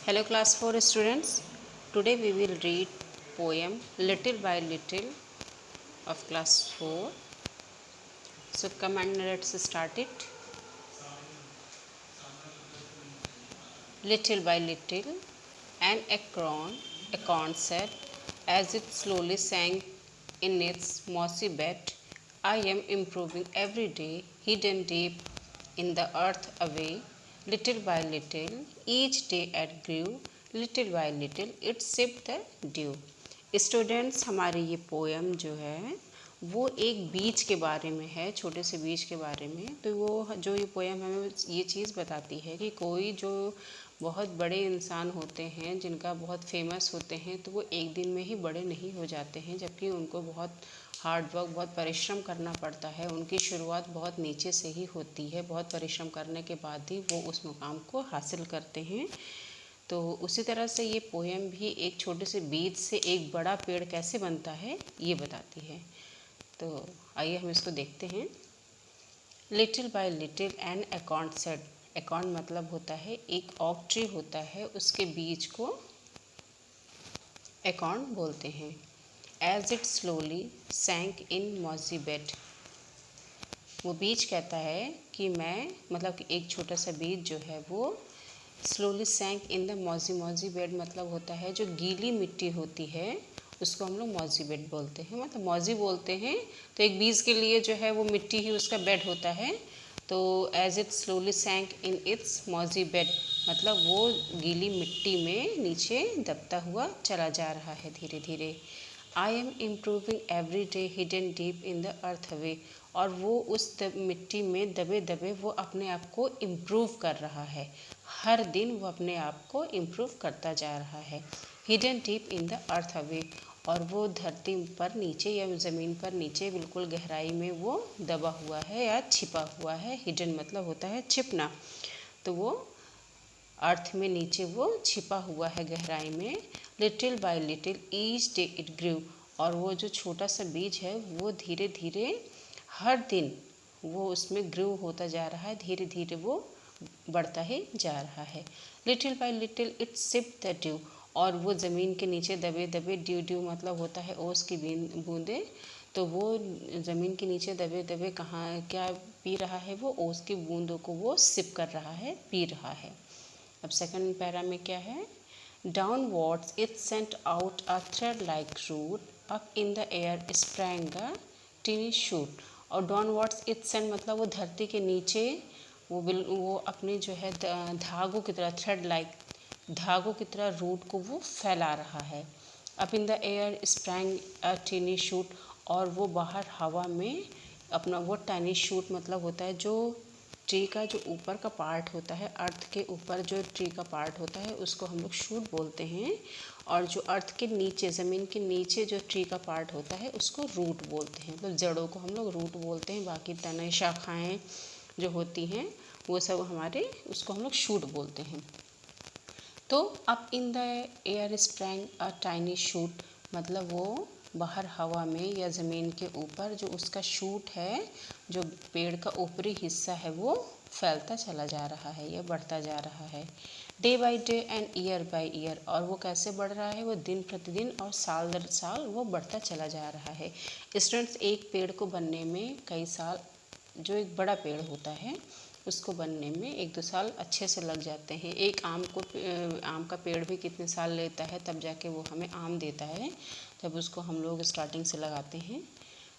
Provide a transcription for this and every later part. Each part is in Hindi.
Hello class 4 students. Today we will read poem Little by Little of class 4. So come and let's start it. Little by little an acorn said as it slowly sank in its mossy bed, I am improving every day, hidden deep in the earth away. Little by little, each day it grew. Little by little, it sipped the dew. Students, हमारी ये पोएम जो है वो एक बीज के बारे में है, छोटे से बीज के बारे में। तो वो जो ये पोएम हमें ये चीज़ बताती है कि कोई जो बहुत बड़े इंसान होते हैं, जिनका बहुत फेमस होते हैं, तो वो एक दिन में ही बड़े नहीं हो जाते हैं, जबकि उनको बहुत हार्ड वर्क, बहुत परिश्रम करना पड़ता है। उनकी शुरुआत बहुत नीचे से ही होती है, बहुत परिश्रम करने के बाद ही वो उस मुकाम को हासिल करते हैं। तो उसी तरह से ये पोएम भी एक छोटे से बीज से एक बड़ा पेड़ कैसे बनता है ये बताती है। तो आइए हम इसको देखते हैं। Little by little an acorn said, acorn मतलब होता है एक ऑक ट्री होता है, उसके बीज को अकॉर्न बोलते हैं। As it slowly sank in mossy bed, वो बीज कहता है कि मैं मतलब कि एक छोटा सा बीज जो है वो slowly sank in the मॉजी bed मतलब होता है जो गीली मिट्टी होती है उसको हम लोग मॉजी बेड बोलते हैं, मतलब मॉजी बोलते हैं। तो एक बीज के लिए जो है वो मिट्टी ही उसका बेड होता है। तो as it slowly sank in its mossy bed मतलब वो गीली मिट्टी में नीचे दबता हुआ चला जा रहा है धीरे धीरे। I am improving every day hidden deep in the earth वे, और वो उस मिट्टी में दबे दबे वो अपने आप को इम्प्रूव कर रहा है। हर दिन वो अपने आप को इम्प्रूव करता जा रहा है। Hidden deep in the earth away, और वो धरती पर नीचे या ज़मीन पर नीचे बिल्कुल गहराई में वो दबा हुआ है या छिपा हुआ है। हिडन मतलब होता है छिपना, तो वो अर्थ में नीचे वो छिपा हुआ है गहराई में। Little by little each day it grew, और वो जो छोटा सा बीज है वो धीरे धीरे हर दिन वो उसमें ग्रू होता जा रहा है, धीरे धीरे वो बढ़ता ही जा रहा है। Little by little it sip the dew, और वो ज़मीन के नीचे दबे दबे, ड्यू ड्यू मतलब होता है ओस की बूंदें, तो वो ज़मीन के नीचे दबे दबे कहाँ क्या पी रहा है, वो ओस की बूंदों को वो सिप कर रहा है, पी रहा है। अब सेकंड पैरा में क्या है, downwards it sent out a thread like root, up in the air sprang a tiny shoot. और डाउनवर्ड्स इट सेंट मतलब वो धरती के नीचे वो अपने जो है धागों की तरह, थ्रेड लाइक धागों की तरह रूट को वो फैला रहा है। Up in the air sprang a tiny shoot, और वो बाहर हवा में अपना वो टाइनी शूट मतलब होता है जो ट्री का जो ऊपर का पार्ट होता है, अर्थ के ऊपर जो ट्री का पार्ट होता है उसको हम लोग शूट बोलते हैं, और जो अर्थ के नीचे ज़मीन के नीचे जो ट्री का पार्ट होता है उसको रूट बोलते हैं। मतलब जड़ों को हम लोग रूट बोलते हैं, बाकी तने शाखाएँ जो होती हैं वो सब हमारे उसको हम लोग शूट बोलते हैं। तो up in the air sprang a tiny shoot मतलब वो बाहर हवा में या ज़मीन के ऊपर जो उसका शूट है, जो पेड़ का ऊपरी हिस्सा है, वो फैलता चला जा रहा है या बढ़ता जा रहा है। Day by day and year by year, और वो कैसे बढ़ रहा है, वो दिन प्रतिदिन और साल दर साल वो बढ़ता चला जा रहा है। स्टूडेंट्स, एक पेड़ को बनने में कई साल, जो एक बड़ा पेड़ होता है उसको बनने में 1-2 साल अच्छे से लग जाते हैं। एक आम का पेड़ भी कितने साल लेता है तब जाके वो हमें आम देता है, जब उसको हम लोग स्टार्टिंग से लगाते हैं।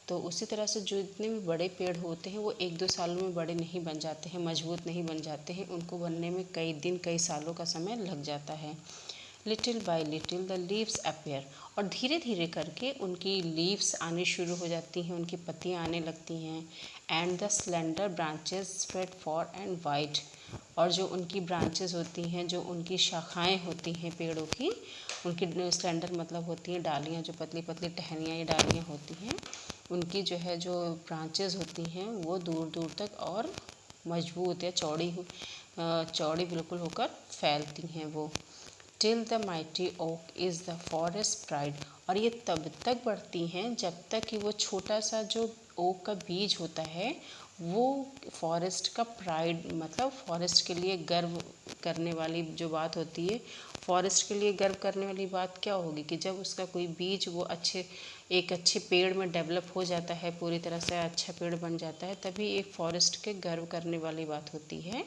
तो उसी तरह से जो जितने भी बड़े पेड़ होते हैं वो 1-2 सालों में बड़े नहीं बन जाते हैं, मजबूत नहीं बन जाते हैं, उनको बनने में कई दिन कई सालों का समय लग जाता है। Little by little the leaves appear, और धीरे धीरे करके उनकी लीव्स आनी शुरू हो जाती हैं, उनकी पत्तियाँ आने लगती हैं। And the slender branches spread for and wide, और जो उनकी ब्रांचेस होती हैं, जो उनकी शाखाएं होती हैं पेड़ों की, उनकी स्लेंडर मतलब होती हैं डालियाँ, जो पतली पतली टहनियाँ या डालियाँ होती हैं, उनकी जो है जो ब्रांचेस होती हैं वो दूर दूर तक और मजबूत या चौड़ी बिल्कुल होकर फैलती हैं वो। Till the mighty oak is the forest pride, और ये तब तक बढ़ती हैं जब तक कि वो छोटा सा जो ओक का बीज होता है वो फॉरेस्ट का प्राइड मतलब फॉरेस्ट के लिए गर्व करने वाली जो बात होती है, फॉरेस्ट के लिए गर्व करने वाली बात क्या होगी कि जब उसका कोई बीज वो एक अच्छे पेड़ में डेवलप हो जाता है, पूरी तरह से अच्छा पेड़ बन जाता है, तभी एक फॉरेस्ट के गर्व करने वाली बात होती है।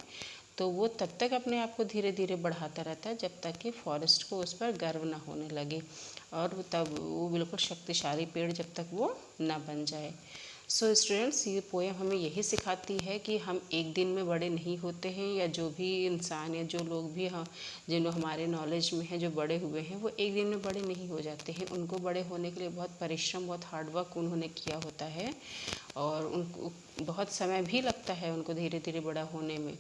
तो वो तब तक अपने आप को धीरे धीरे बढ़ाता रहता है जब तक कि फॉरेस्ट को उस पर गर्व ना होने लगे, और तब वो बिल्कुल शक्तिशाली पेड़ जब तक वो ना बन जाए। सो स्टूडेंट्स, ये पोएम हमें यही सिखाती है कि हम एक दिन में बड़े नहीं होते हैं, या जो भी इंसान या जो लोग भी हम जिन हमारे नॉलेज में हैं जो बड़े हुए हैं, वो एक दिन में बड़े नहीं हो जाते हैं। उनको बड़े होने के लिए बहुत परिश्रम, बहुत हार्डवर्क उन्होंने किया होता है, और उनको बहुत समय भी लगता है उनको धीरे धीरे बड़ा होने में।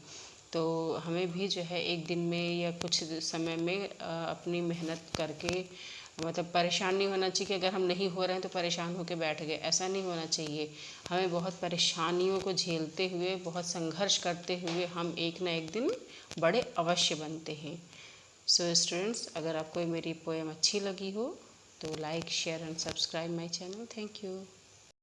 तो हमें भी जो है एक दिन में या कुछ समय में अपनी मेहनत करके, मतलब परेशान नहीं होना चाहिए कि अगर हम नहीं हो रहे हैं तो परेशान होकर बैठ गए, ऐसा नहीं होना चाहिए। हमें बहुत परेशानियों को झेलते हुए, बहुत संघर्ष करते हुए हम एक ना एक दिन बड़े अवश्य बनते हैं। सो स्टूडेंट्स, अगर आपको मेरी पोएम अच्छी लगी हो तो like, share and subscribe my channel. Thank you.